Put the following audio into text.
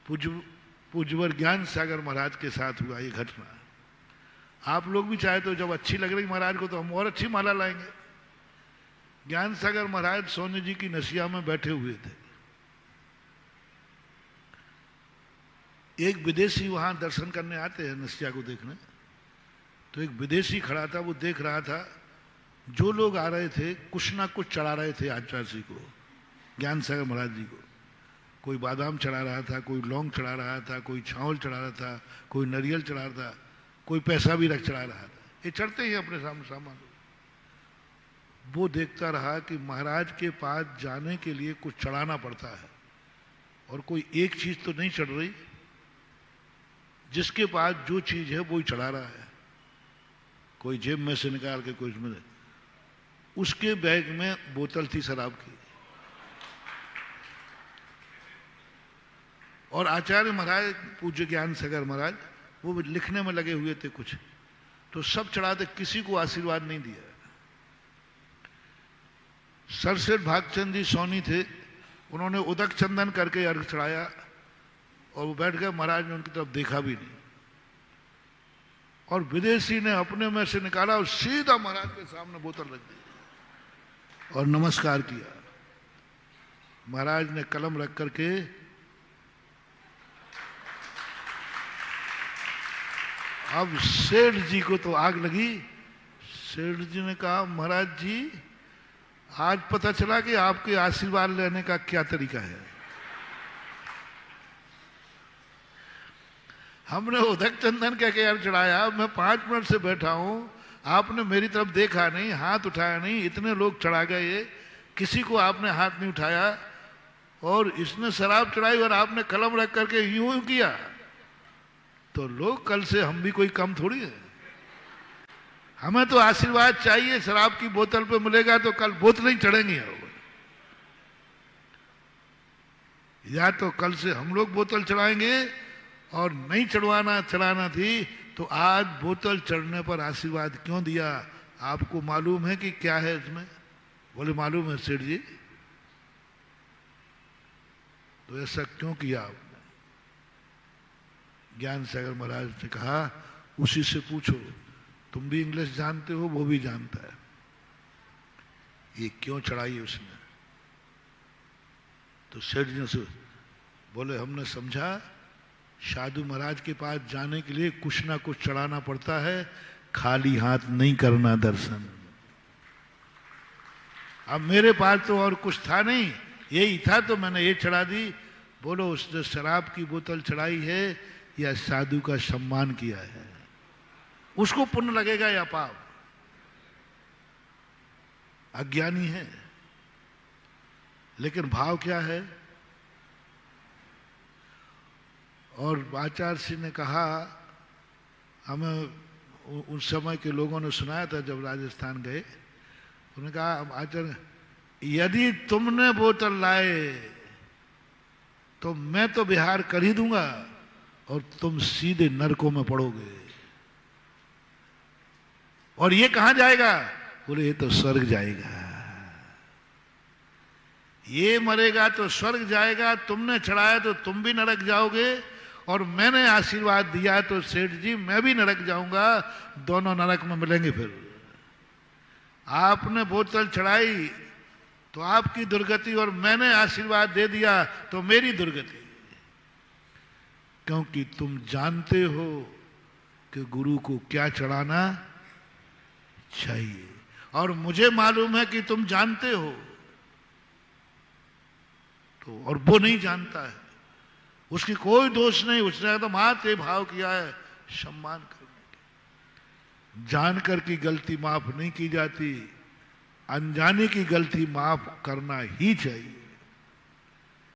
पूज्य पूज्यवर ज्ञान सागर महाराज के साथ हुआ ये घटना। आप लोग भी चाहे तो जब अच्छी लग रही महाराज को तो हम और अच्छी माला लाएंगे। ज्ञान सागर महाराज सोने जी की नसिया में बैठे हुए थे। एक विदेशी वहां दर्शन करने आते हैं नसिया को देखने, तो एक विदेशी खड़ा था, वो देख रहा था जो लोग आ रहे थे कुछ ना कुछ चढ़ा रहे थे आचार्य जी को, ज्ञान सागर महाराज जी को। कोई बादाम चढ़ा रहा था, कोई लौंग चढ़ा रहा था, कोई छावल चढ़ा रहा था, कोई नारियल चढ़ा रहा था, कोई पैसा भी रख चढ़ा रहा था। ये चढ़ते ही अपने सामने सामान। वो देखता रहा कि महाराज के पास जाने के लिए कुछ चढ़ाना पड़ता है और कोई एक चीज तो नहीं चढ़ रही, जिसके पास जो चीज है वो ही चढ़ा रहा है। कोई जेब में से निकाल के कोई उसमें, उसके बैग में बोतल थी शराब की। और आचार्य महाराज पूज्य ज्ञान सागर महाराज वो लिखने में लगे हुए थे कुछ, तो सब चढ़ाते, किसी को आशीर्वाद नहीं दिया। सरसेठ भागचंद जी सोनी थे, उन्होंने उदक चंदन करके अर्घ चढ़ाया और वो बैठ गए। महाराज ने उनकी तरफ देखा भी नहीं। और विदेशी ने अपने में से निकाला और सीधा महाराज के सामने बोतल रख दी और नमस्कार किया। महाराज ने कलम रख करके अब सेठ जी को तो आग लगी। सेठ जी ने कहा महाराज जी आज पता चला कि आपके आशीर्वाद लेने का क्या तरीका है। हमने उदक चंदन कह के चढ़ाया, मैं 5 मिनट से बैठा हूं, आपने मेरी तरफ देखा नहीं, हाथ उठाया नहीं, इतने लोग चढ़ा गए, किसी को आपने हाथ नहीं उठाया और इसने शराब चढ़ाई और आपने कलम रख करके यूं किया। तो लोग कल से हम भी कोई कम थोड़ी है, हमें तो आशीर्वाद चाहिए। शराब की बोतल पे मिलेगा तो कल बोतलें ही चढ़ेंगी। या तो कल से हम लोग बोतल चढ़ाएंगे और नहीं चढ़ाना थी तो आज बोतल चढ़ने पर आशीर्वाद क्यों दिया? आपको मालूम है कि क्या है इसमें? बोले मालूम है सेठ जी। तो ऐसा क्यों किया आपने? ज्ञान सागर महाराज ने कहा उसी से पूछो, तुम भी इंग्लिश जानते हो, वो भी जानता है। ये क्यों चढ़ाई उसने? तो सेठ जी ने बोले हमने समझा साधु महाराज के पास जाने के लिए कुछ ना कुछ चढ़ाना पड़ता है, खाली हाथ नहीं करना दर्शन। अब मेरे पास तो और कुछ था नहीं, यही था तो मैंने ये चढ़ा दी। बोलो उसने शराब की बोतल चढ़ाई है या साधु का सम्मान किया है? उसको पुण्य लगेगा या पाप? अज्ञानी है, लेकिन भाव क्या है? और आचार्य सिंह ने कहा, हमें उस समय के लोगों ने सुनाया था जब राजस्थान गए, उन्होंने कहा आचार्य यदि तुमने बोतल लाए तो मैं तो बिहार कर ही दूंगा और तुम सीधे नरकों में पड़ोगे। और ये कहां जाएगा? बोले ये तो स्वर्ग जाएगा। ये मरेगा तो स्वर्ग जाएगा, तुमने चढ़ाया तो तुम भी नरक जाओगे और मैंने आशीर्वाद दिया तो सेठ जी मैं भी नरक जाऊंगा, दोनों नरक में मिलेंगे। फिर आपने बोतल चढ़ाई तो आपकी दुर्गति और मैंने आशीर्वाद दे दिया तो मेरी दुर्गति। क्योंकि तुम जानते हो कि गुरु को क्या चढ़ाना चाहिए और मुझे मालूम है कि तुम जानते हो। तो और वो नहीं जानता है, उसकी कोई दोष नहीं, उसने तो मात्र भाव किया है सम्मान करने के। जानकर की गलती माफ नहीं की जाती, अनजाने की गलती माफ करना ही चाहिए।